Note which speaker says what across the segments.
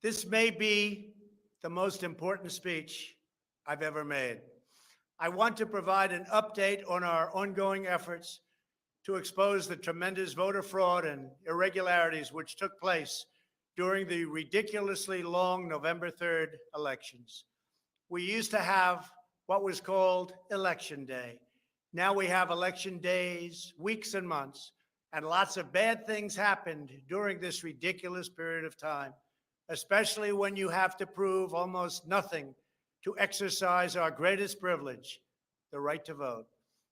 Speaker 1: This may be the most important speech I've ever made. I want to provide an update on our ongoing efforts to expose the tremendous voter fraud and irregularities which took place during the ridiculously long November 3rd elections. We used to have what was called Election Day. Now we have election days, weeks and months, and lots of bad things happened during this ridiculous period of time, especially when you have to prove almost nothing to exercise our greatest privilege, the right to vote.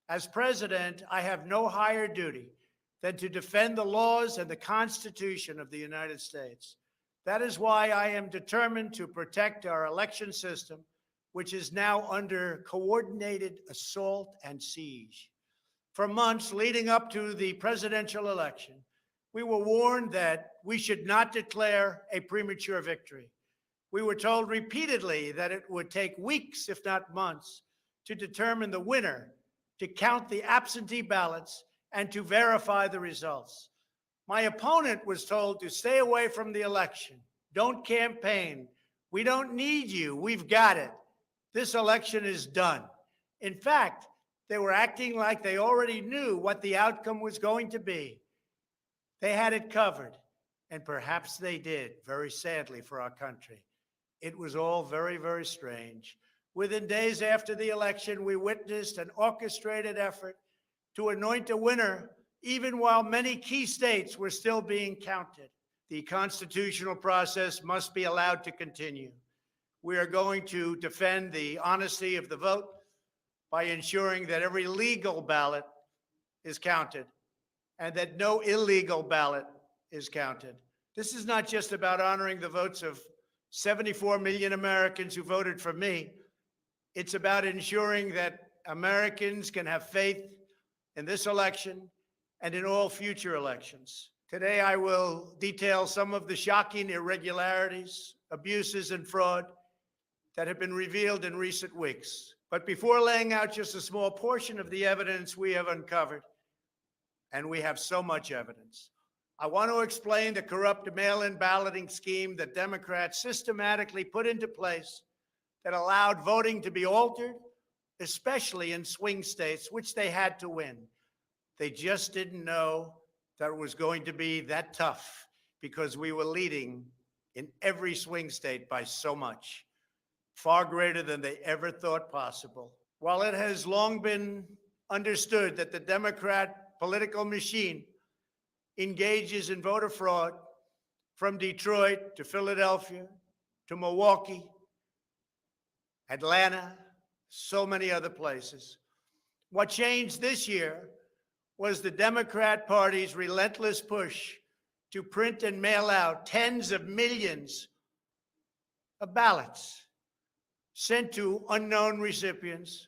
Speaker 1: As president, I have no higher duty than to defend the laws and the Constitution of the United States. That is why I am determined to protect our election system, which is now under coordinated assault and siege. For months leading up to the presidential election, we were warned that we should not declare a premature victory. We were told repeatedly that it would take weeks, if not months, to determine the winner, to count the absentee ballots, and to verify the results. My opponent was told to stay away from the election. Don't campaign. We don't need you. We've got it. This election is done. In fact, they were acting like they already knew what the outcome was going to be. They had it covered, and perhaps they did, very sadly for our country. It was all very, very strange. Within days after the election, we witnessed an orchestrated effort to anoint a winner, even while many key states were still being counted. The constitutional process must be allowed to continue. We are going to defend the honesty of the vote by ensuring that every legal ballot is counted and that no illegal ballot is counted. This is not just about honoring the votes of 74 million Americans who voted for me. It's about ensuring that Americans can have faith in this election and in all future elections. Today, I will detail some of the shocking irregularities, abuses, and fraud that have been revealed in recent weeks. But before laying out just a small portion of the evidence we have uncovered, and we have so much evidence, I want to explain the corrupt mail-in balloting scheme that Democrats systematically put into place that allowed voting to be altered, especially in swing states, which they had to win. They just didn't know that it was going to be that tough because we were leading in every swing state by so much, far greater than they ever thought possible. While it has long been understood that the Democrat political machine engages in voter fraud from Detroit to Philadelphia to Milwaukee, Atlanta, so many other places. What changed this year was the Democrat Party's relentless push to print and mail out tens of millions of ballots sent to unknown recipients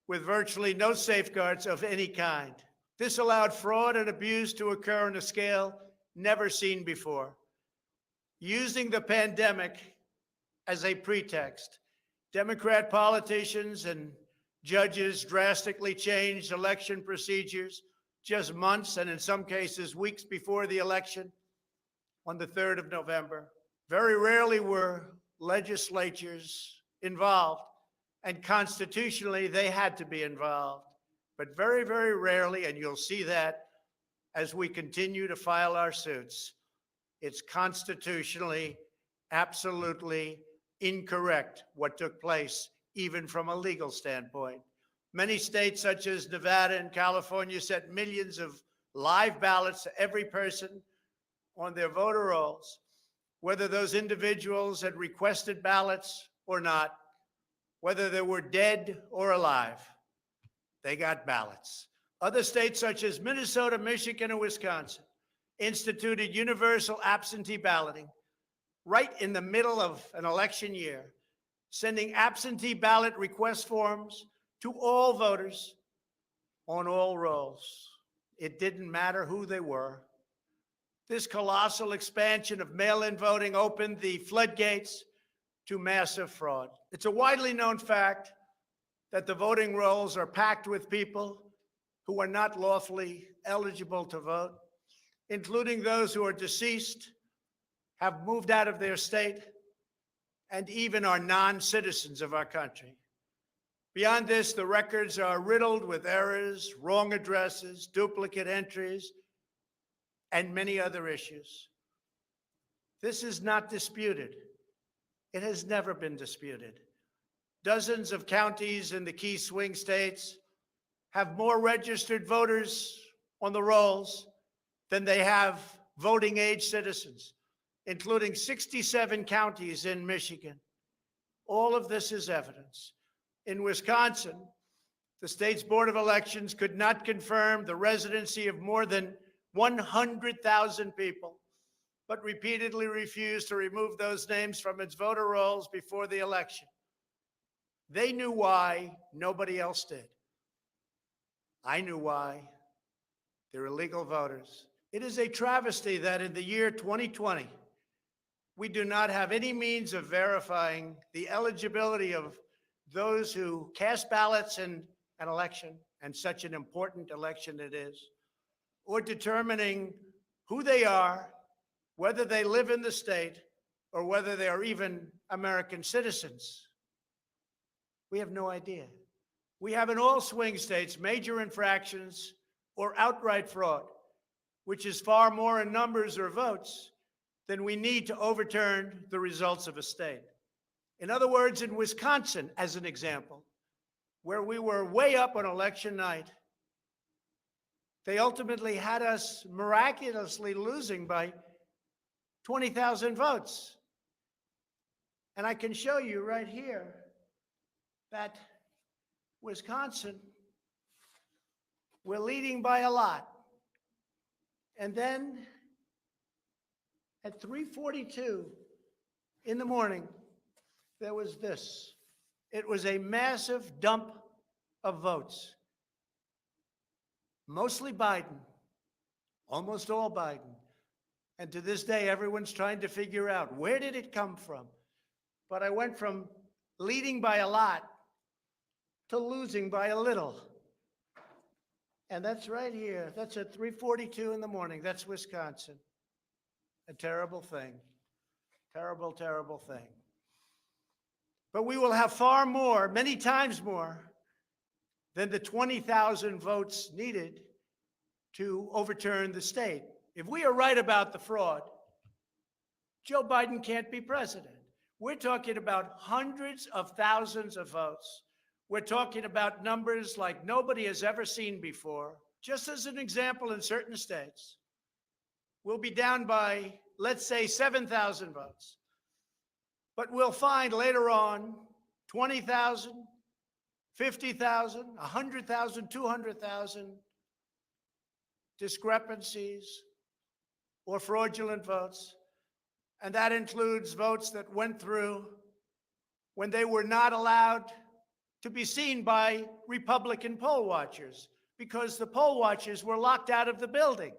Speaker 1: with virtually no safeguards of any kind. This allowed fraud and abuse to occur on a scale never seen before. Using the pandemic as a pretext, Democrat politicians and judges drastically changed election procedures just months and in some cases weeks before the election on the 3rd of November. Very rarely were legislatures involved, and constitutionally they had to be involved. But very, very rarely, and you'll see that as we continue to file our suits, it's constitutionally absolutely incorrect what took place, even from a legal standpoint. Many states, such as Nevada and California, sent millions of live ballots to every person on their voter rolls, whether those individuals had requested ballots or not, whether they were dead or alive. They got ballots. Other states, such as Minnesota, Michigan, and Wisconsin, instituted universal absentee balloting right in the middle of an election year, sending absentee ballot request forms to all voters on all rolls. It didn't matter who they were. This colossal expansion of mail-in voting opened the floodgates to massive fraud. It's a widely known fact that the voting rolls are packed with people who are not lawfully eligible to vote, including those who are deceased have moved out of their state and even are non-citizens of our country. Beyond this, the records are riddled with errors, wrong addresses, duplicate entries, and many other issues. This is not disputed. It has never been disputed. Dozens of counties in the key swing states have more registered voters on the rolls than they have voting age citizens, including 67 counties in Michigan. All of this is evidence. In Wisconsin, the state's Board of Elections could not confirm the residency of more than 100,000 people, but repeatedly refused to remove those names from its voter rolls before the election. They knew why, nobody else did. I knew why. They're illegal voters. It is a travesty that in the year 2020, we do not have any means of verifying the eligibility of those who cast ballots in an election, and such an important election it is, or determining who they are, whether they live in the state, or whether they are even American citizens. We have no idea. We have in all swing states major infractions or outright fraud, which is far more in numbers or votes than we need to overturn the results of a state. In other words, in Wisconsin, as an example, where we were way up on election night, they ultimately had us miraculously losing by 20,000 votes. And I can show you right here that Wisconsin, we're leading by a lot. And then at 3:42 in the morning, there was this. It was a massive dump of votes. Mostly Biden, almost all Biden. And to this day, everyone's trying to figure out, where did it come from? But I went from leading by a lot to losing by a little. And that's right here. That's at 3:42 in the morning. That's Wisconsin. A terrible thing. Terrible, terrible thing. But we will have far more, many times more, than the 20,000 votes needed to overturn the state. If we are right about the fraud, Joe Biden can't be president. We're talking about hundreds of thousands of votes. We're talking about numbers like nobody has ever seen before. Just as an example, in certain states, we'll be down by, let's say, 7,000 votes. But we'll find later on 20,000, 50,000, 100,000, 200,000 discrepancies or fraudulent votes. And that includes votes that went through when they were not allowed to be seen by Republican poll watchers because the poll watchers were locked out of the building,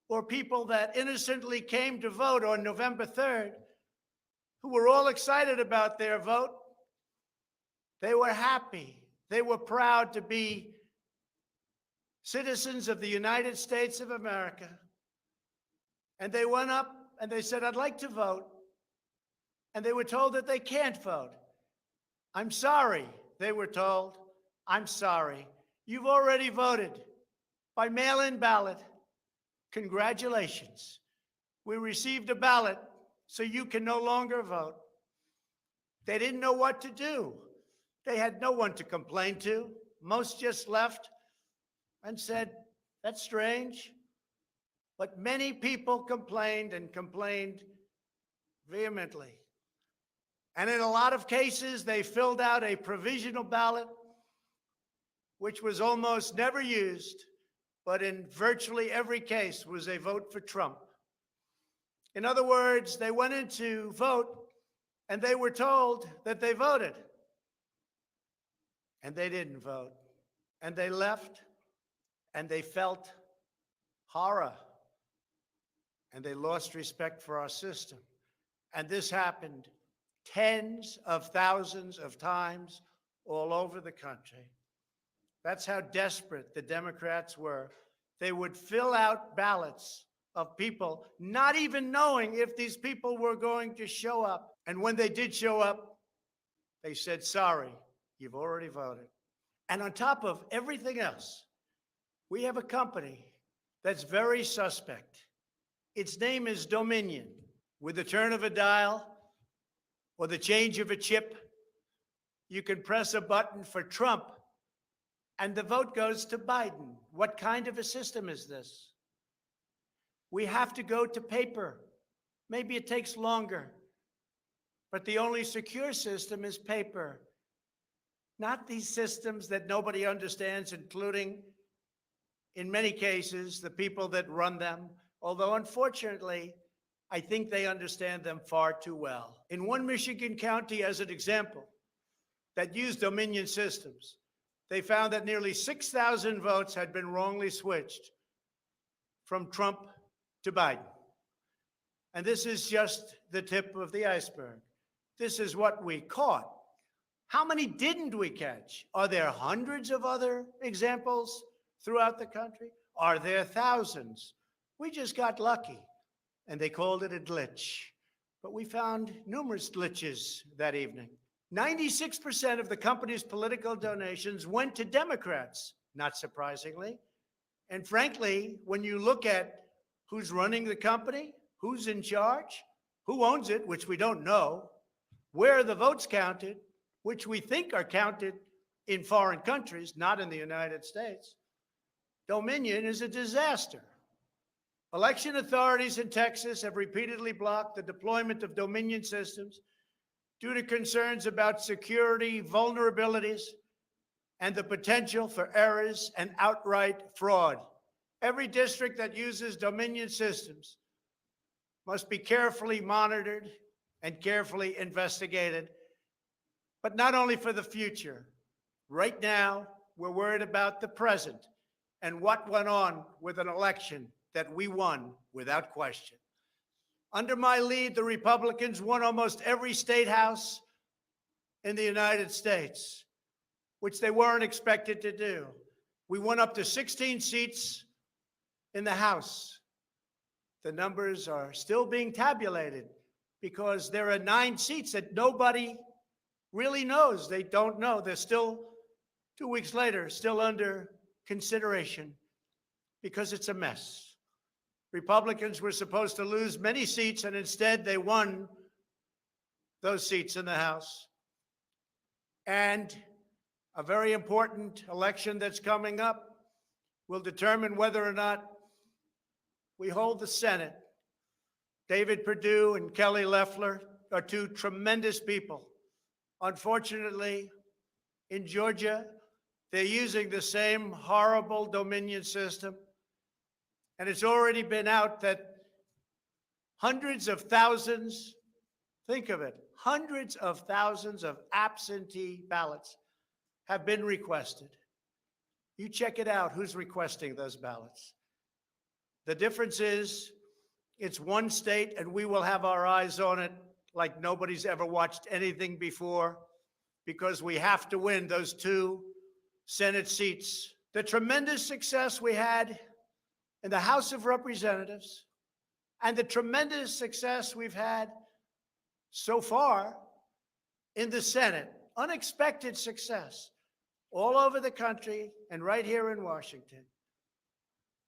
Speaker 1: or people that innocently came to vote on November 3rd who were all excited about their vote. They were happy. They were proud to be citizens of the United States of America. And they went up and they said, I'd like to vote. And they were told that they can't vote. I'm sorry, they were told. I'm sorry. You've already voted by mail-in ballot. Congratulations. We received a ballot, so you can no longer vote. They didn't know what to do. They had no one to complain to. Most just left and said, that's strange. But many people complained and complained vehemently. And in a lot of cases, they filled out a provisional ballot, which was almost never used, but in virtually every case was a vote for Trump. In other words, they went in to vote and they were told that they voted. And they didn't vote. And they left and they felt horror. And they lost respect for our system. And this happened tens of thousands of times all over the country. That's how desperate the Democrats were. They would fill out ballots of people not even knowing if these people were going to show up. And when they did show up, they said, sorry, you've already voted. And on top of everything else, we have a company that's very suspect. Its name is Dominion. With the turn of a dial or the change of a chip, you can press a button for Trump and the vote goes to Biden. What kind of a system is this? We have to go to paper. Maybe it takes longer, but the only secure system is paper. Not these systems that nobody understands, including, in many cases, the people that run them, although unfortunately, I think they understand them far too well. In one Michigan county, as an example, that used Dominion systems, they found that nearly 6,000 votes had been wrongly switched from Trump to Biden. And this is just the tip of the iceberg. This is what we caught. How many didn't we catch? Are there hundreds of other examples throughout the country? Are there thousands? We just got lucky, and they called it a glitch. But we found numerous glitches that evening. 96% of the company's political donations went to Democrats, not surprisingly. And frankly, when you look at who's running the company, who's in charge, who owns it, which we don't know, where are the votes counted, which we think are counted in foreign countries, not in the United States, Dominion is a disaster. Election authorities in Texas have repeatedly blocked the deployment of Dominion systems due to concerns about security vulnerabilities and the potential for errors and outright fraud. Every district that uses Dominion systems must be carefully monitored and carefully investigated, but not only for the future. Right now, we're worried about the present and what went on with an election that we won without question. Under my lead, the Republicans won almost every state house in the United States, which they weren't expected to do. We won up to 16 seats in the House. The numbers are still being tabulated because there are 9 seats that nobody really knows. They don't know. They're still, 2 weeks later, still under consideration because it's a mess. Republicans were supposed to lose many seats, and instead they won those seats in the House. And a very important election that's coming up will determine whether or not we hold the Senate. David Perdue and Kelly Loeffler are 2 tremendous people. Unfortunately, in Georgia, they're using the same horrible Dominion system. And it's already been out that hundreds of thousands, think of it, hundreds of thousands of absentee ballots have been requested. You check it out, who's requesting those ballots. The difference is it's one state and we will have our eyes on it like nobody's ever watched anything before because we have to win those 2 Senate seats. The tremendous success we had in the House of Representatives and the tremendous success we've had so far in the Senate, unexpected success all over the country and right here in Washington.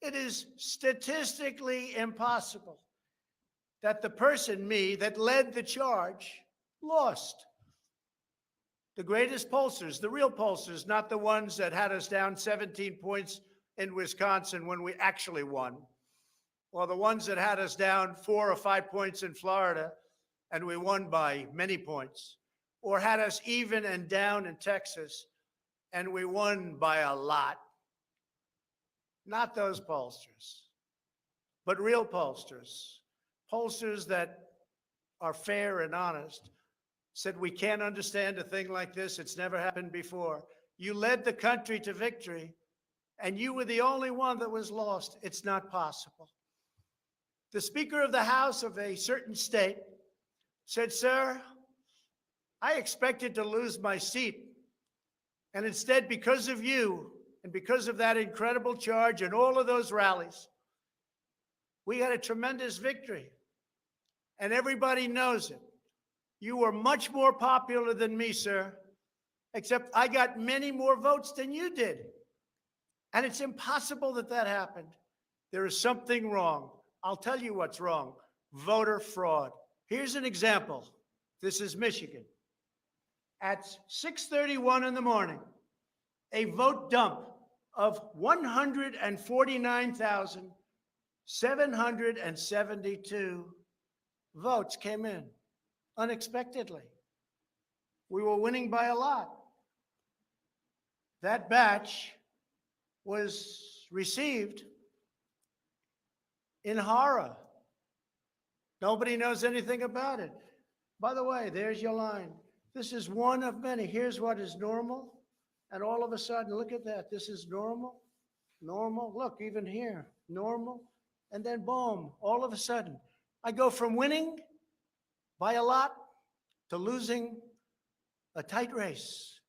Speaker 1: It is statistically impossible that the person, me, that led the charge lost. The greatest pollsters, the real pollsters, not the ones that had us down 17 points in Wisconsin when we actually won, or the ones that had us down 4 or 5 points in Florida and we won by many points, or had us even and down in Texas and we won by a lot. Not those pollsters, but real pollsters, pollsters that are fair and honest, said we can't understand a thing like this. It's never happened before. You led the country to victory, and you were the only one that was lost. It's not possible. The Speaker of the House of a certain state said, sir, I expected to lose my seat. And instead, because of you and because of that incredible charge and all of those rallies, We got a tremendous victory, and everybody knows it. You were much more popular than me, sir, except I got many more votes than you did. And it's impossible that that happened. There is something wrong. I'll tell you what's wrong. Voter fraud. Here's an example. This is Michigan. At 6:31 in the morning, a vote dump of 149,772 votes came in unexpectedly. We were winning by a lot. That batch was received in horror. Nobody knows anything about it. By the way, there's your line. This is one of many. Here's what is normal. And all of a sudden, look at that. This is normal, normal. Look, even here, normal. And then boom, all of a sudden, I go from winning by a lot to losing a tight race.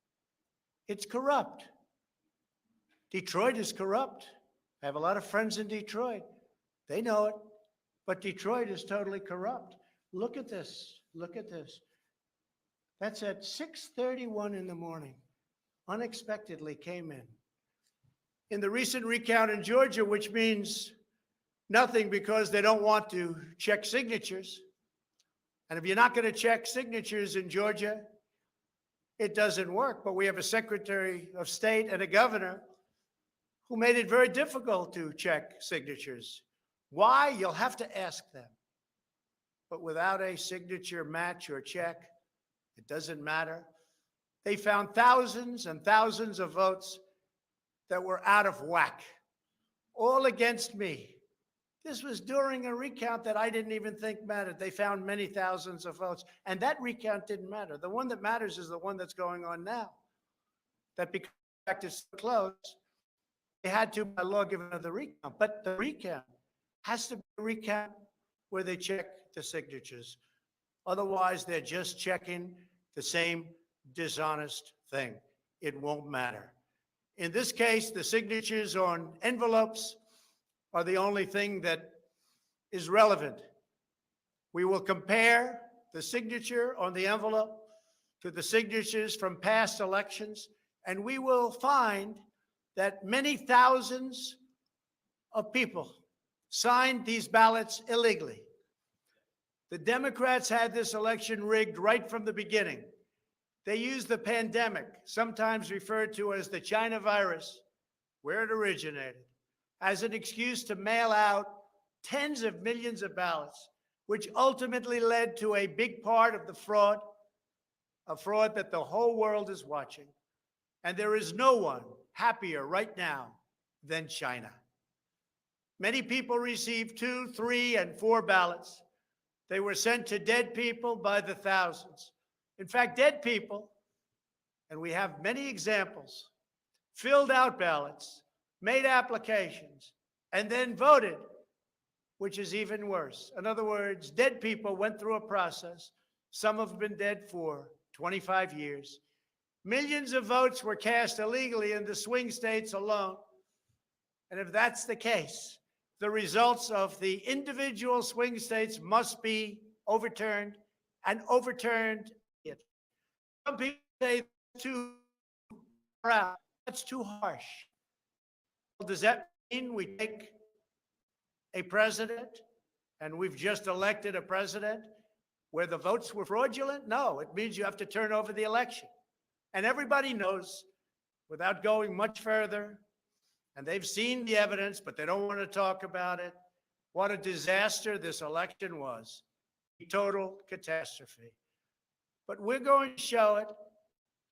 Speaker 1: It's corrupt. Detroit is corrupt. I have a lot of friends in Detroit. They know it. But Detroit is totally corrupt. Look at this. Look at this. That's at 6:31 in the morning. Unexpectedly came in. In the recent recount in Georgia, which means nothing because they don't want to check signatures. And if you're not going to check signatures in Georgia, it doesn't work. But we have a Secretary of State and a governor who made it very difficult to check signatures. Why? You'll have to ask them. But without a signature match or check, it doesn't matter. They found thousands and thousands of votes that were out of whack, all against me. This was during a recount that I didn't even think mattered. They found many thousands of votes, and that recount didn't matter. The one that matters is the one that's going on now. That because it's so close, they had to, by law, give another recount. But the recount has to be a recount where they check the signatures. Otherwise, they're just checking the same dishonest thing. It won't matter. In this case, the signatures on envelopes are the only thing that is relevant. We will compare the signature on the envelope to the signatures from past elections, and we will find that many thousands of people signed these ballots illegally. The Democrats had this election rigged right from the beginning. They used the pandemic, sometimes referred to as the China virus, where it originated, as an excuse to mail out tens of millions of ballots, which ultimately led to a big part of the fraud, a fraud that the whole world is watching. And there is no one happier right now than China. Many people received 2, 3, and 4 ballots. They were sent to dead people by the thousands. In fact, dead people, and we have many examples, filled out ballots, made applications, and then voted, which is even worse. In other words, dead people went through a process. Some have been dead for 25 years. Millions of votes were cast illegally in the swing states alone. And if that's the case, the results of the individual swing states must be overturned and overturned. Some people say that's too proud. That's too harsh. Well, does that mean we take a president and we've just elected a president where the votes were fraudulent? No, it means you have to turn over the election. And everybody knows, without going much further, and they've seen the evidence, but they don't want to talk about it, what a disaster this election was. A total catastrophe. But we're going to show it,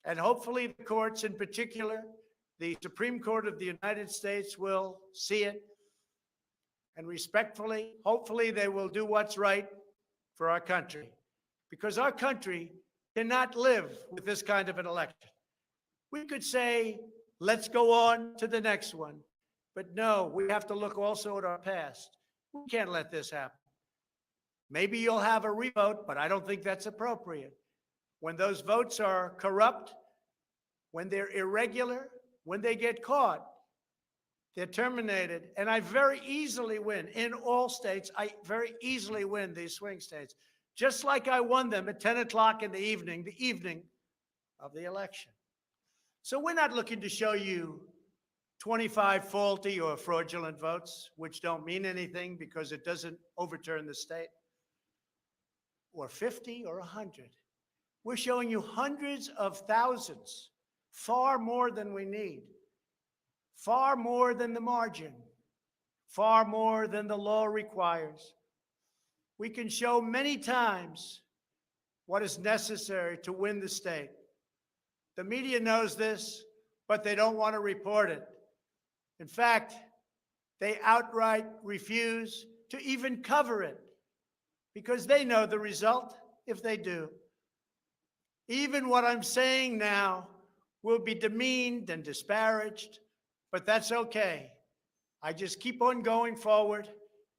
Speaker 1: and hopefully the courts, in particular, the Supreme Court of the United States, will see it. And respectfully, hopefully they will do what's right for our country. Because our country cannot live with this kind of an election. We could say, let's go on to the next one. But no, we have to look also at our past. We can't let this happen. Maybe you'll have a revote, but I don't think that's appropriate. When those votes are corrupt, when they're irregular, when they get caught, They're terminated, and I very easily win. In all states, I very easily win these swing states, just like I won them at 10 o'clock in the evening of the election. So we're not looking to show you 25 faulty or fraudulent votes, which don't mean anything because it doesn't overturn the state, or 50 or 100. We're showing you hundreds of thousands, far more than we need, far more than the margin, far more than the law requires. We can show many times what is necessary to win the state. The media knows this, but they don't want to report it. In fact, they outright refuse to even cover it because they know the result if they do. Even what I'm saying now will be demeaned and disparaged, but that's okay. I just keep on going forward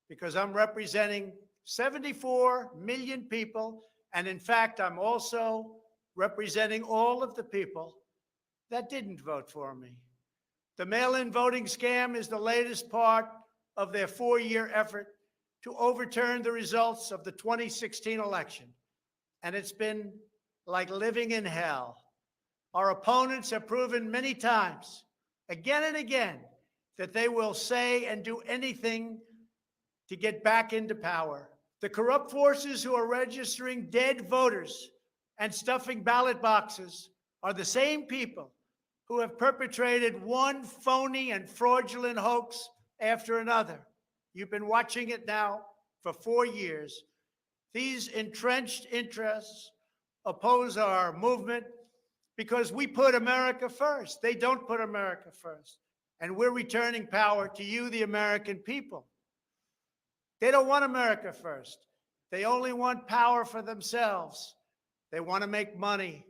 Speaker 1: because I'm representing 74 million people, and in fact, I'm also representing all of the people that didn't vote for me. The mail-in voting scam is the latest part of their 4-year effort to overturn the results of the 2016 election, and it's been like living in hell. Our opponents have proven many times, again and again, that they will say and do anything to get back into power. The corrupt forces who are registering dead voters and stuffing ballot boxes are the same people who have perpetrated one phony and fraudulent hoax after another. You've been watching it now for 4 years. These entrenched interests oppose our movement because we put America first. They don't put America first. And we're returning power to you, the American people. They don't want America first. They only want power for themselves. They want to make money.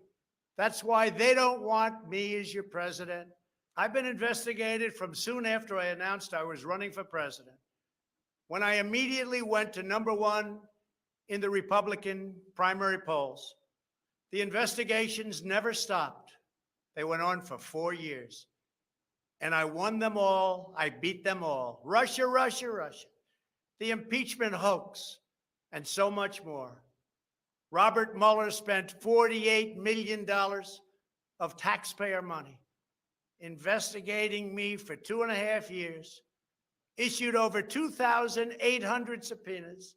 Speaker 1: That's why they don't want me as your president. I've been investigated from soon after I announced I was running for president, when I immediately went to #1 in the Republican primary polls. The investigations never stopped. They went on for 4 years. And I won them all. I beat them all. Russia, Russia, Russia. The impeachment hoax, and so much more. Robert Mueller spent $48 million of taxpayer money investigating me for 2.5 years, issued over 2,800 subpoenas,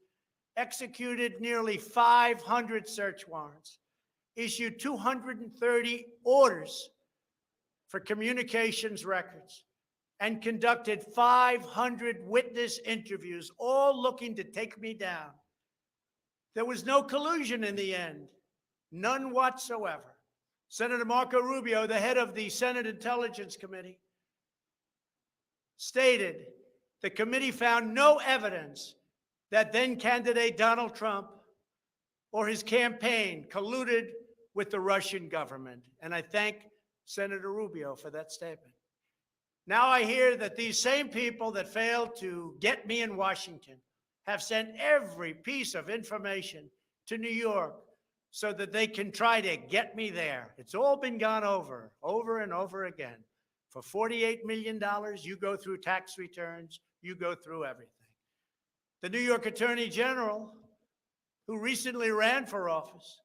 Speaker 1: executed nearly 500 search warrants, issued 230 orders for communications records, and conducted 500 witness interviews, all looking to take me down. There was no collusion in the end, none whatsoever. Senator Marco Rubio, the head of the Senate Intelligence Committee, stated the committee found no evidence that then-candidate Donald Trump or his campaign colluded with the Russian government. And I thank Senator Rubio for that statement. Now I hear that these same people that failed to get me in Washington have sent every piece of information to New York so that they can try to get me there. It's all been gone over and over again. For $48 million, you go through tax returns, you go through everything. The New York Attorney General, who recently ran for office,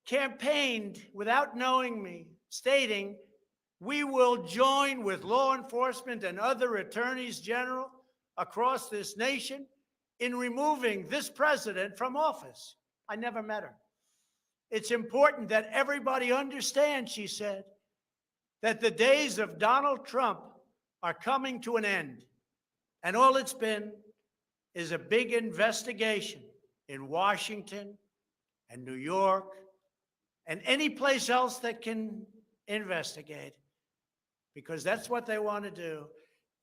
Speaker 1: campaigned without knowing me, stating, "We will join with law enforcement and other attorneys general across this nation in removing this president from office." I never met her. It's important that everybody understand, she said, that the days of Donald Trump are coming to an end. And all it's been is a big investigation in Washington and New York and any place else that can investigate, because that's what they want to do.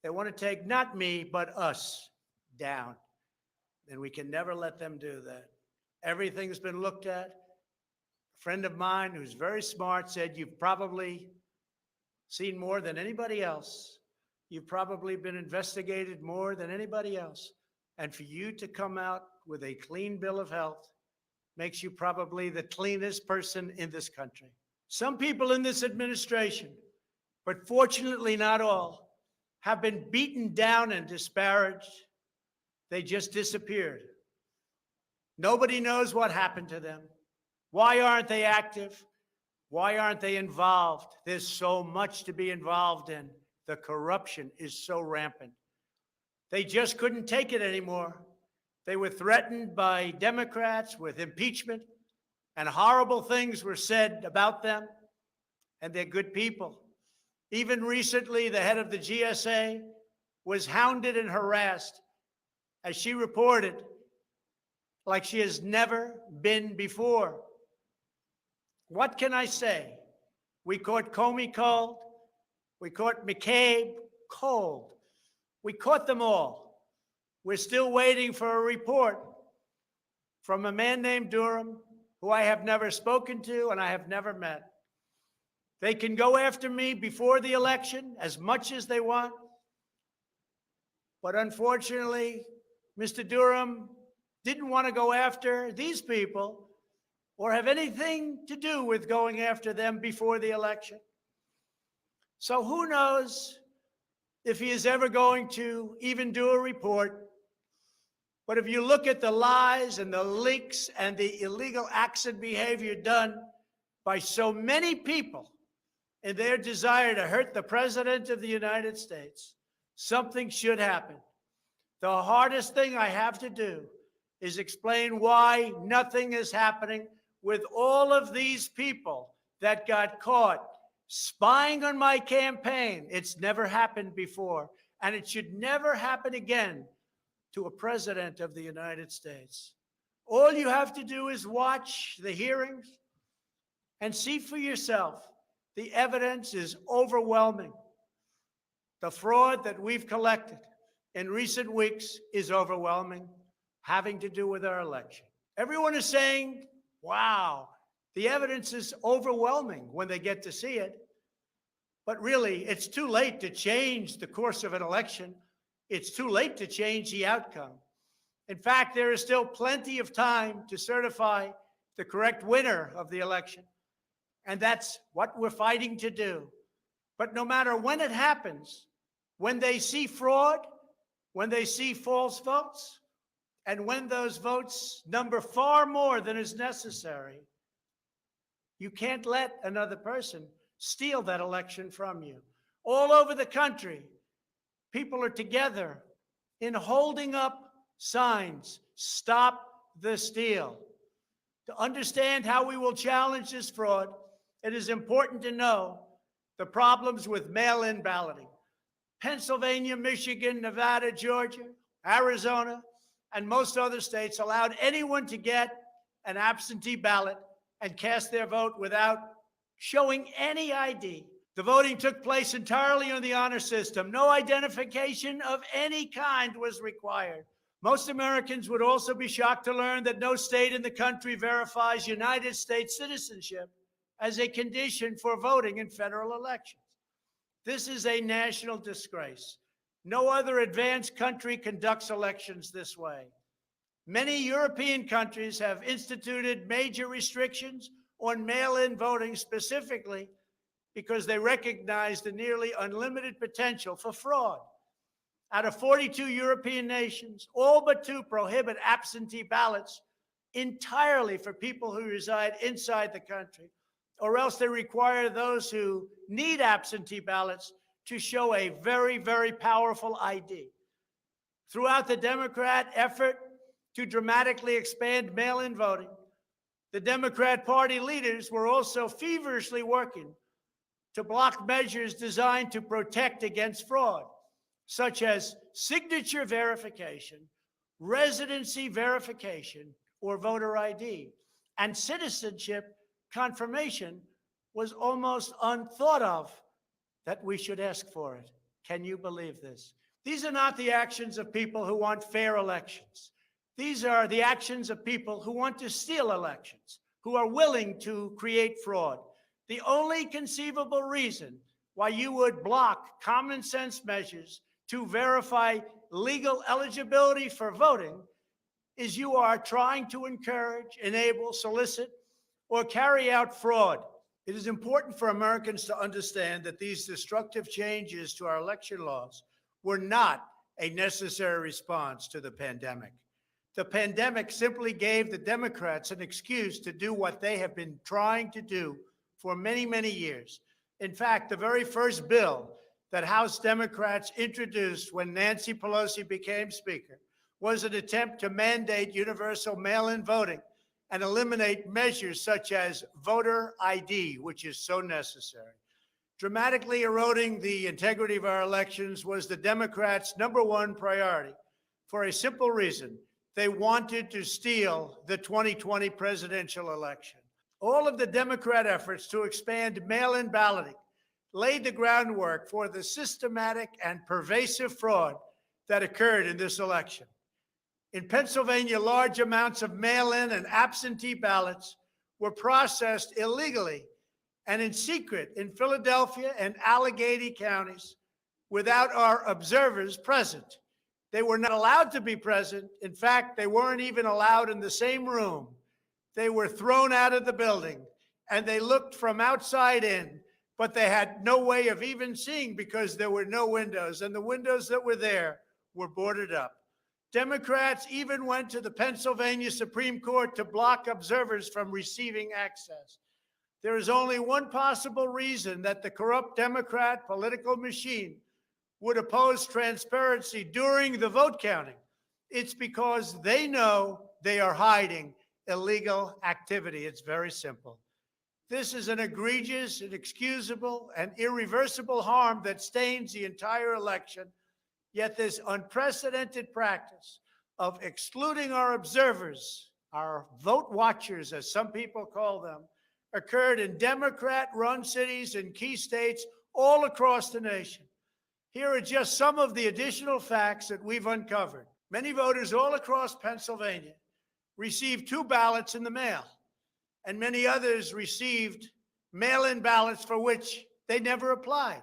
Speaker 1: They want to take not me, but us down. And we can never let them do that. Everything's been looked at. A friend of mine who's very smart said, "You've probably seen more than anybody else. You've probably been investigated more than anybody else. And for you to come out with a clean bill of health makes you probably the cleanest person in this country." Some people in this administration, but fortunately not all, have been beaten down and disparaged. They just disappeared. Nobody knows what happened to them. Why aren't they active? Why aren't they involved? There's so much to be involved in. The corruption is so rampant. They just couldn't take it anymore. They were threatened by Democrats with impeachment, and horrible things were said about them, and they're good people. Even recently, the head of the GSA was hounded and harassed, as she reported, like she has never been before. What can I say? We caught Comey cold. We caught McCabe cold. We caught them all. We're still waiting for a report from a man named Durham, who I have never spoken to and I have never met. They can go after me before the election as much as they want. But unfortunately, Mr. Durham didn't want to go after these people or have anything to do with going after them before the election. So who knows if he is ever going to even do a report. But if you look at the lies and the leaks and the illegal acts and behavior done by so many people in their desire to hurt the President of the United States, something should happen. The hardest thing I have to do is explain why nothing is happening with all of these people that got caught spying on my campaign. It's never happened before, and it should never happen again to a president of the United States. All you have to do is watch the hearings and see for yourself. The evidence is overwhelming. The fraud that we've collected in recent weeks is overwhelming, having to do with our election. Everyone is saying, wow, the evidence is overwhelming when they get to see it. But really, it's too late to change the course of an election. It's too late to change the outcome. In fact, there is still plenty of time to certify the correct winner of the election. And that's what we're fighting to do. But no matter when it happens, when they see fraud, when they see false votes, and when those votes number far more than is necessary, you can't let another person steal that election from you. All over the country, people are together in holding up signs, "Stop the steal." To understand how we will challenge this fraud, it is important to know the problems with mail-in balloting. Pennsylvania, Michigan, Nevada, Georgia, Arizona, and most other states allowed anyone to get an absentee ballot and cast their vote without showing any ID. The voting took place entirely on the honor system. No identification of any kind was required. Most Americans would also be shocked to learn that no state in the country verifies United States citizenship as a condition for voting in federal elections. This is a national disgrace. No other advanced country conducts elections this way. Many European countries have instituted major restrictions on mail-in voting specifically because they recognize the nearly unlimited potential for fraud. Out of 42 European nations, all but 2 prohibit absentee ballots entirely for people who reside inside the country, or else they require those who need absentee ballots to show a very, very powerful ID. Throughout the Democrat effort to dramatically expand mail-in voting, the Democrat Party leaders were also feverishly working to block measures designed to protect against fraud, such as signature verification, residency verification, or voter ID, and citizenship confirmation was almost unthought of that we should ask for it. Can you believe this? These are not the actions of people who want fair elections. These are the actions of people who want to steal elections, who are willing to create fraud. The only conceivable reason why you would block common sense measures to verify legal eligibility for voting is you are trying to encourage, enable, solicit, or carry out fraud. It is important for Americans to understand that these destructive changes to our election laws were not a necessary response to the pandemic. The pandemic simply gave the Democrats an excuse to do what they have been trying to do for many, many years. In fact, the very first bill that House Democrats introduced when Nancy Pelosi became Speaker was an attempt to mandate universal mail-in voting and eliminate measures such as voter ID, which is so necessary. Dramatically eroding the integrity of our elections was the Democrats' #1 priority for a simple reason. They wanted to steal the 2020 presidential election. All of the Democrat efforts to expand mail-in balloting laid the groundwork for the systematic and pervasive fraud that occurred in this election. In Pennsylvania, large amounts of mail-in and absentee ballots were processed illegally and in secret in Philadelphia and Allegheny counties without our observers present. They were not allowed to be present. In fact, they weren't even allowed in the same room. They were thrown out of the building, and they looked from outside in, but they had no way of even seeing because there were no windows, and the windows that were there were boarded up. Democrats even went to the Pennsylvania Supreme Court to block observers from receiving access. There is only one possible reason that the corrupt Democrat political machine would oppose transparency during the vote counting. It's because they know they are hiding illegal activity. It's very simple. This is an egregious, inexcusable, and irreversible harm that stains the entire election. Yet this unprecedented practice of excluding our observers, our vote watchers, as some people call them, occurred in Democrat-run cities and key states all across the nation. Here are just some of the additional facts that we've uncovered. Many voters all across Pennsylvania received 2 ballots in the mail, and many others received mail-in ballots for which they never applied.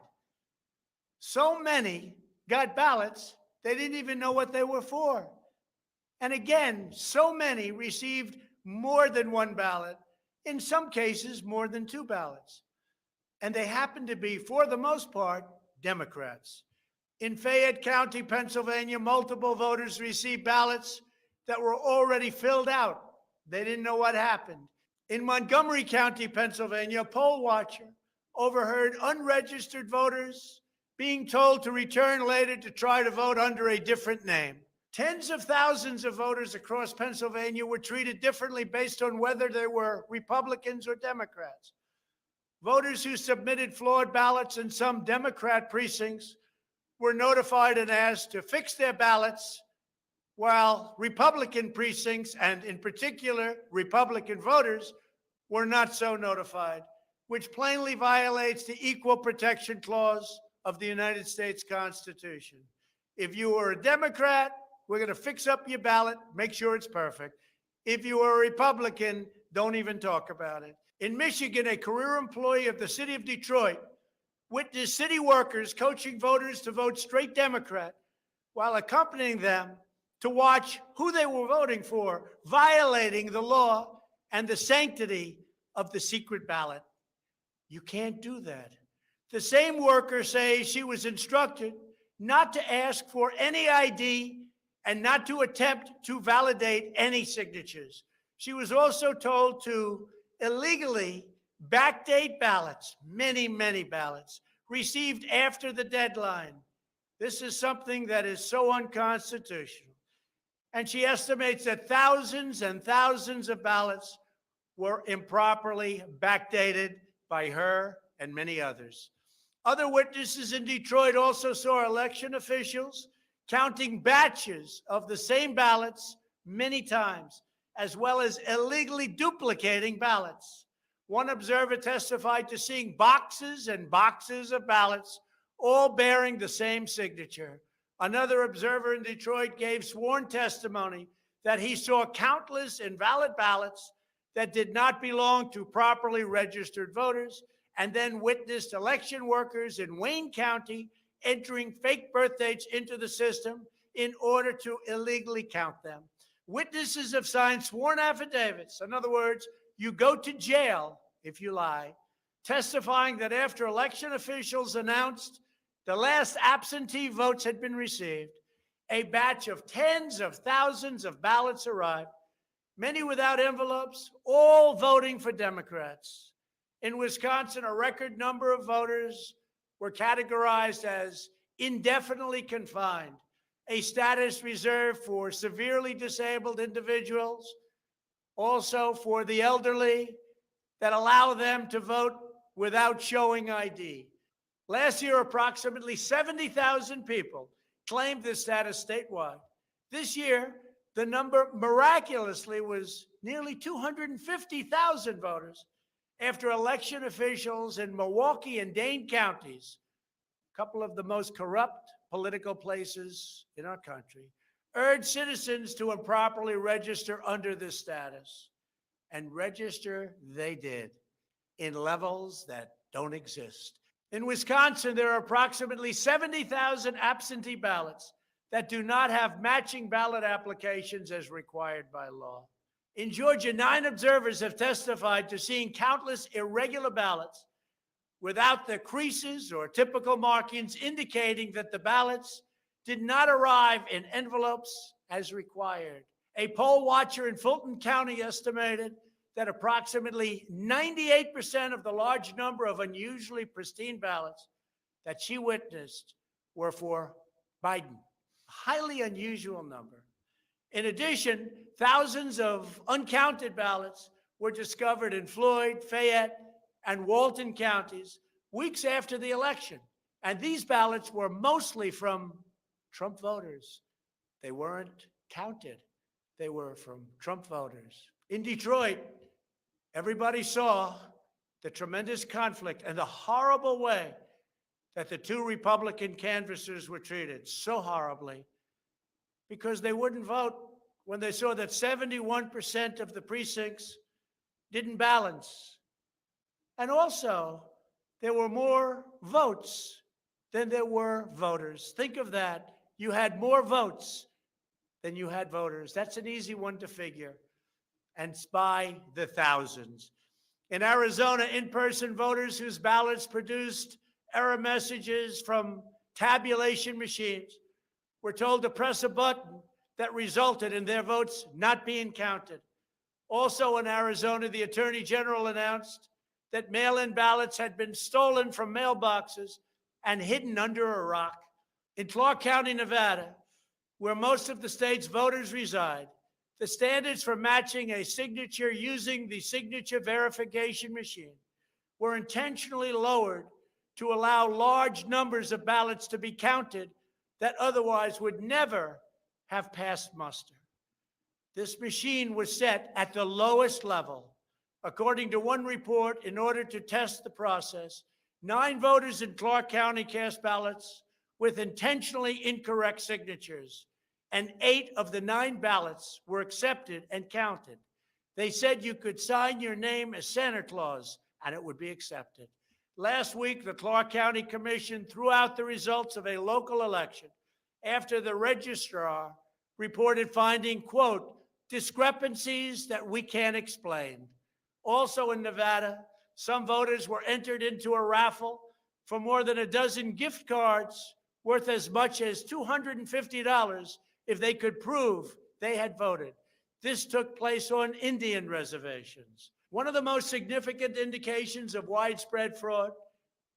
Speaker 1: So many got ballots, they didn't even know what they were for. And again, so many received more than 1 ballot, in some cases more than 2 ballots. And they happened to be, for the most part, Democrats. In Fayette County, Pennsylvania, multiple voters received ballots that were already filled out. They didn't know what happened. In Montgomery County, Pennsylvania, a poll watcher overheard unregistered voters being told to return later to try to vote under a different name. Tens of thousands of voters across Pennsylvania were treated differently based on whether they were Republicans or Democrats. Voters who submitted flawed ballots in some Democrat precincts were notified and asked to fix their ballots, while Republican precincts, and in particular Republican voters, were not so notified, which plainly violates the Equal Protection Clause of the United States Constitution. If you are a Democrat, we're going to fix up your ballot, make sure it's perfect. If you are a Republican, don't even talk about it. In Michigan, a career employee of the city of Detroit witnessed city workers coaching voters to vote straight Democrat while accompanying them to watch who they were voting for, violating the law and the sanctity of the secret ballot. You can't do that. The same worker says she was instructed not to ask for any ID and not to attempt to validate any signatures. She was also told to illegally backdate ballots, many, many ballots, received after the deadline. This is something that is so unconstitutional. And she estimates that thousands and thousands of ballots were improperly backdated by her and many others. Other witnesses in Detroit also saw election officials counting batches of the same ballots many times, as well as illegally duplicating ballots. One observer testified to seeing boxes and boxes of ballots, all bearing the same signature. Another observer in Detroit gave sworn testimony that he saw countless invalid ballots that did not belong to properly registered voters, and then witnessed election workers in Wayne County entering fake birth dates into the system in order to illegally count them. Witnesses have signed sworn affidavits. In other words, you go to jail if you lie, testifying that after election officials announced the last absentee votes had been received, a batch of tens of thousands of ballots arrived, many without envelopes, all voting for Democrats. In Wisconsin, a record number of voters were categorized as indefinitely confined, a status reserved for severely disabled individuals, also for the elderly, that allow them to vote without showing ID. Last year, approximately 70,000 people claimed this status statewide. This year, the number miraculously was nearly 250,000 voters after election officials in Milwaukee and Dane counties, a couple of the most corrupt political places in our country, urged citizens to improperly register under this status. And register they did in levels that don't exist. In Wisconsin, there are approximately 70,000 absentee ballots that do not have matching ballot applications as required by law. In Georgia, 9 observers have testified to seeing countless irregular ballots without the creases or typical markings indicating that the ballots did not arrive in envelopes as required. A poll watcher in Fulton County estimated that approximately 98% of the large number of unusually pristine ballots that she witnessed were for Biden, a highly unusual number. In addition, thousands of uncounted ballots were discovered in Floyd, Fayette, and Walton counties weeks after the election. And these ballots were mostly from Trump voters. They weren't counted. They were from Trump voters. In Detroit, everybody saw the tremendous conflict and the horrible way that the 2 Republican canvassers were treated, so horribly, because they wouldn't vote when they saw that 71% of the precincts didn't balance. And also, there were more votes than there were voters. Think of that. You had more votes than you had voters. That's an easy one to figure. And it's by the thousands. In Arizona, in-person voters whose ballots produced error messages from tabulation machines were told to press a button that resulted in their votes not being counted. Also in Arizona, the Attorney General announced that mail-in ballots had been stolen from mailboxes and hidden under a rock. In Clark County, Nevada, where most of the state's voters reside, the standards for matching a signature using the signature verification machine were intentionally lowered to allow large numbers of ballots to be counted that otherwise would never have passed muster. This machine was set at the lowest level. According to one report, in order to test the process, 9 voters in Clark County cast ballots with intentionally incorrect signatures, and 8 of the 9 ballots were accepted and counted. They said you could sign your name as Santa Claus, and it would be accepted. Last week, the Clark County Commission threw out the results of a local election after the registrar reported finding, quote, discrepancies that we can't explain. Also in Nevada, some voters were entered into a raffle for more than a dozen gift cards worth as much as $250 if they could prove they had voted. This took place on Indian reservations. One of the most significant indications of widespread fraud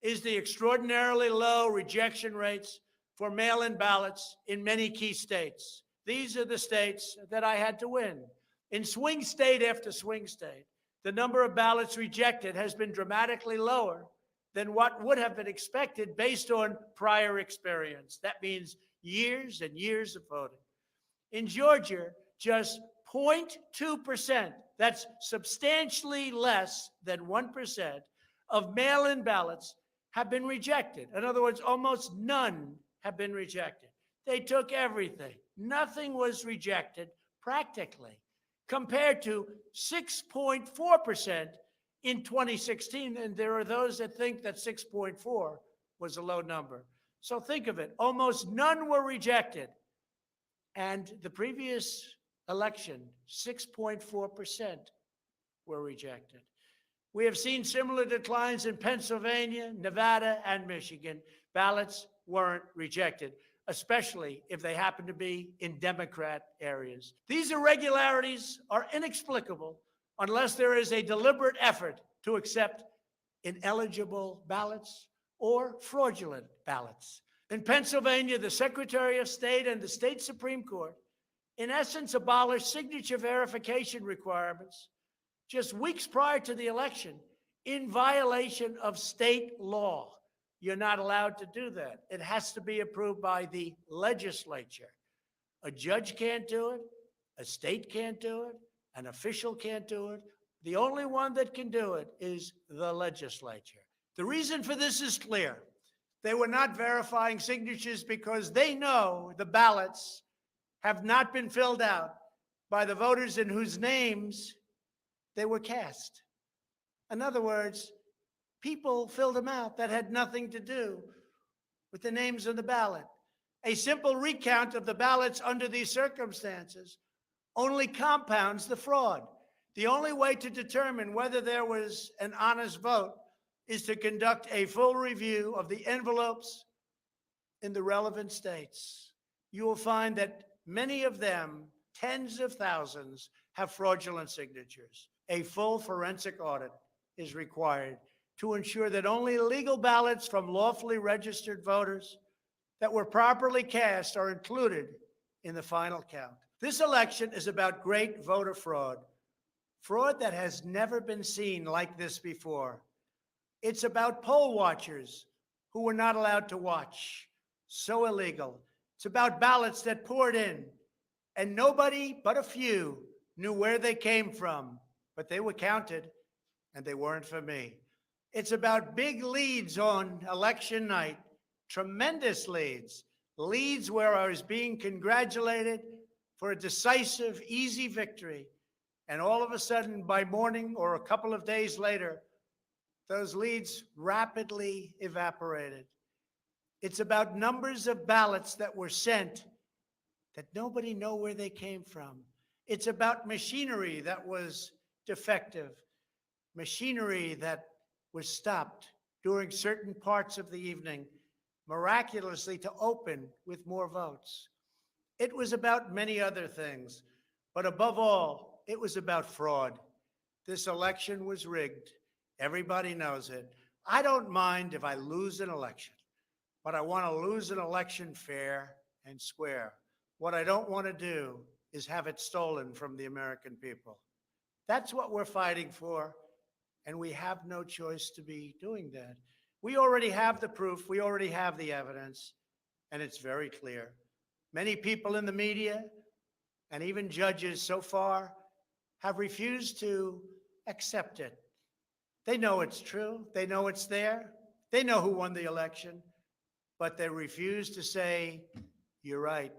Speaker 1: is the extraordinarily low rejection rates for mail-in ballots in many key states. These are the states that I had to win. In swing state after swing state, the number of ballots rejected has been dramatically lower than what would have been expected based on prior experience. That means years and years of voting. In Georgia, just 0.2%, that's substantially less than 1%, of mail-in ballots have been rejected. In other words, almost none have been rejected. They took everything. Nothing was rejected practically, compared to 6.4% in 2016. And there are those that think that 6.4 was a low number. So think of it. Almost none were rejected. And the previous election, 6.4% were rejected. We have seen similar declines in Pennsylvania, Nevada, and Michigan. Ballots weren't rejected, especially if they happen to be in Democrat areas. These irregularities are inexplicable unless there is a deliberate effort to accept ineligible ballots or fraudulent ballots. In Pennsylvania, the Secretary of State and the state Supreme Court, in essence, abolished signature verification requirements just weeks prior to the election in violation of state law. You're not allowed to do that. It has to be approved by the legislature. A judge can't do it. A state can't do it. An official can't do it. The only one that can do it is the legislature. The reason for this is clear. They were not verifying signatures because they know the ballots have not been filled out by the voters in whose names they were cast. In other words, people filled them out that had nothing to do with the names on the ballot. A simple recount of the ballots under these circumstances only compounds the fraud. The only way to determine whether there was an honest vote is to conduct a full review of the envelopes in the relevant states. You will find that many of them, tens of thousands, have fraudulent signatures. A full forensic audit is required to ensure that only legal ballots from lawfully registered voters that were properly cast are included in the final count. This election is about great voter fraud, fraud that has never been seen like this before. It's about poll watchers who were not allowed to watch. So illegal. It's about ballots that poured in, and nobody but a few knew where they came from, but they were counted, and they weren't for me. It's about big leads on election night, tremendous leads, leads where I was being congratulated for a decisive, easy victory, and all of a sudden, by morning or a couple of days later, those leads rapidly evaporated. It's about numbers of ballots that were sent that nobody knew where they came from. It's about machinery that was defective, machinery that was stopped during certain parts of the evening, miraculously to open with more votes. It was about many other things, but above all, it was about fraud. This election was rigged. Everybody knows it. I don't mind if I lose an election, but I want to lose an election fair and square. What I don't want to do is have it stolen from the American people. That's what we're fighting for, and we have no choice to be doing that. We already have the proof. We already have the evidence, and it's very clear. Many people in the media and even judges so far have refused to accept it. They know it's true. They know it's there. They know who won the election, but they refuse to say, you're right.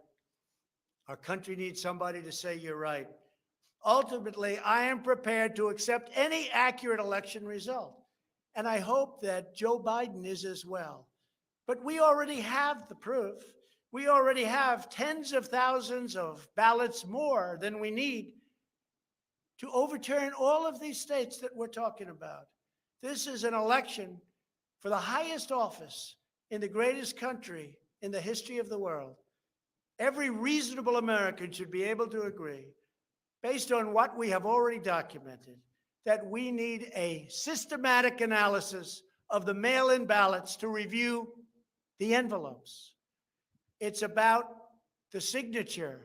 Speaker 1: Our country needs somebody to say you're right. Ultimately, I am prepared to accept any accurate election result, and I hope that Joe Biden is as well. But we already have the proof. We already have tens of thousands of ballots more than we need to overturn all of these states that we're talking about. This is an election for the highest office in the greatest country in the history of the world. Every reasonable American should be able to agree, based on what we have already documented, that we need a systematic analysis of the mail-in ballots to review the envelopes. It's about the signature.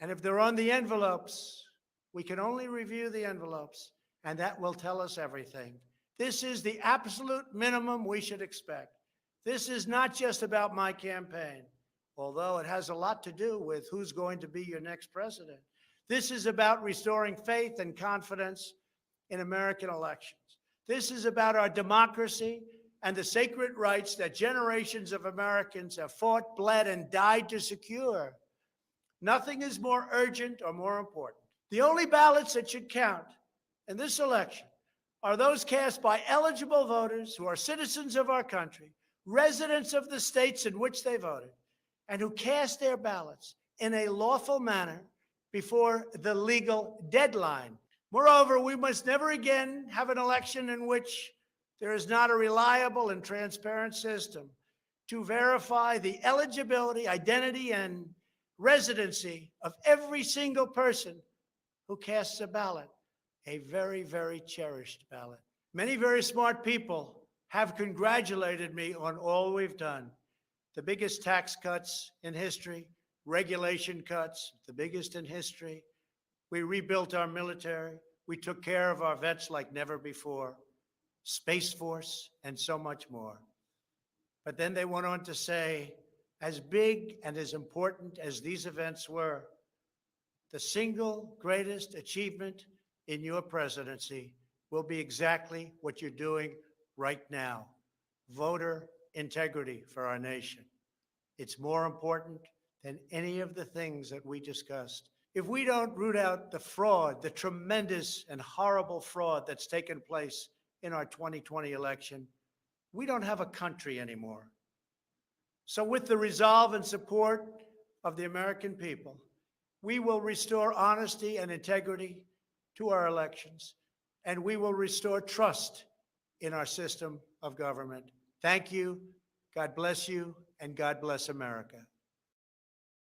Speaker 1: And if they're on the envelopes, we can only review the envelopes, and that will tell us everything. This is the absolute minimum we should expect. This is not just about my campaign, although it has a lot to do with who's going to be your next president. This is about restoring faith and confidence in American elections. This is about our democracy and the sacred rights that generations of Americans have fought, bled, and died to secure. Nothing is more urgent or more important. The only ballots that should count in this election are those cast by eligible voters who are citizens of our country, residents of the states in which they voted, and who cast their ballots in a lawful manner before the legal deadline. Moreover, we must never again have an election in which there is not a reliable and transparent system. to verify the eligibility, identity, and residency of every single person who casts a ballot, a very, very cherished ballot. Many very smart people have congratulated me on all we've done. The biggest tax cuts in history, regulation cuts, the biggest in history. We rebuilt our military. We took care of our vets like never before. Space Force, and so much more. But then they went on to say, as big and as important as these events were, the single greatest achievement in your presidency will be exactly what you're doing right now, voter integrity for our nation. It's more important than any of the things that we discussed. If we don't root out the fraud, the tremendous and horrible fraud that's taken place in our 2020 election, we don't have a country anymore. So with the resolve and support of the American people, we will restore honesty and integrity to our elections, and we will restore trust in our system of government. Thank you. God bless you, and God bless America.